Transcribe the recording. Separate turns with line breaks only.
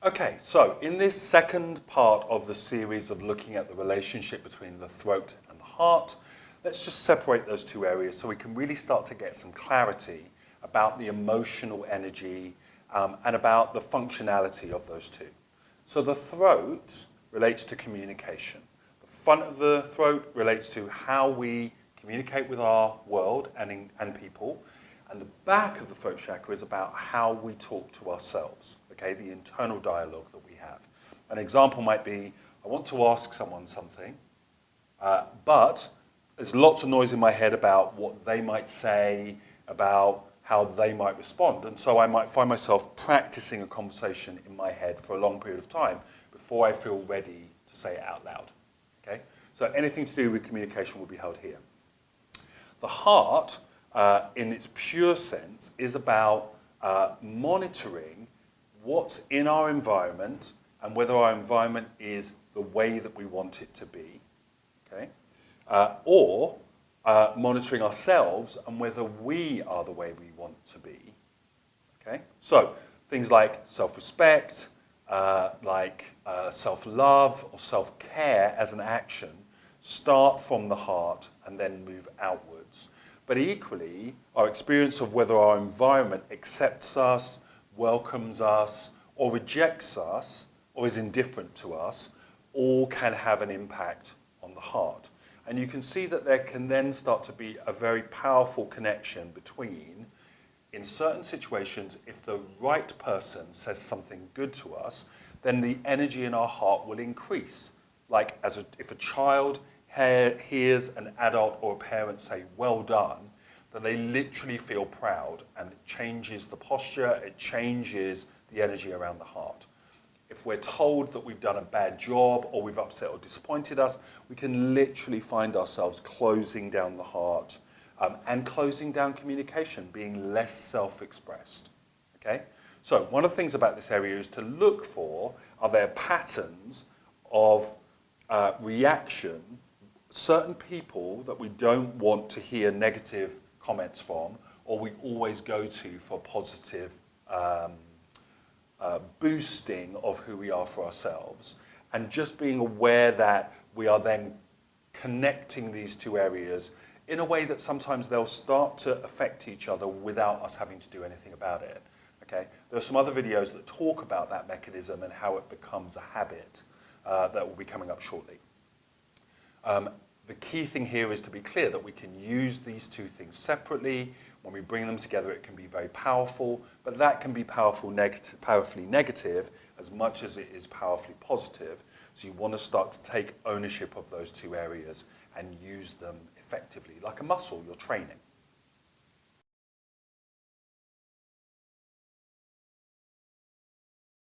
Okay, so in this second part of the series of looking at the relationship between the throat and the heart, let's just separate those two areas so we can really start to get some clarity about the emotional energy and about the functionality of those two. So the throat relates to communication. The front of the throat relates to how we communicate with our world and people. And the back of the throat chakra is about how we talk to ourselves, okay, the internal dialogue that we have. An example might be, I want to ask someone something, but there's lots of noise in my head about what they might say, about how they might respond. And so I might find myself practicing a conversation in my head for a long period of time before I feel ready to say it out loud, okay? So anything to do with communication will be held here. The heart, in its pure sense, is about monitoring what's in our environment and whether our environment is the way that we want it to be, okay? Or monitoring ourselves and whether we are the way we want to be, okay? So things like self-respect, self-love or self-care as an action start from the heart and then move outwards. But equally, our experience of whether our environment accepts us, welcomes us, or rejects us, or is indifferent to us, all can have an impact on the heart. And you can see that there can then start to be a very powerful connection between, in certain situations, if the right person says something good to us, then the energy in our heart will increase. Like if a child hears an adult or a parent say, well done, then they literally feel proud and it changes the posture, it changes the energy around the heart. If we're told that we've done a bad job or we've upset or disappointed us, we can literally find ourselves closing down the heart and closing down communication, being less self-expressed, okay? So one of the things about this area is to look for, are there patterns of reaction, certain people that we don't want to hear negative comments from, or we always go to for positive boosting of who we are for ourselves, and just being aware that we are then connecting these two areas in a way that sometimes they'll start to affect each other without us having to do anything about it. Okay? There are some other videos that talk about that mechanism and how it becomes a habit that will be coming up shortly. The key thing here is to be clear that we can use these two things separately. When we bring them together, it can be very powerful, but that can be powerfully negative as much as it is powerfully positive. So you want to start to take ownership of those two areas and use them effectively, like a muscle you're training.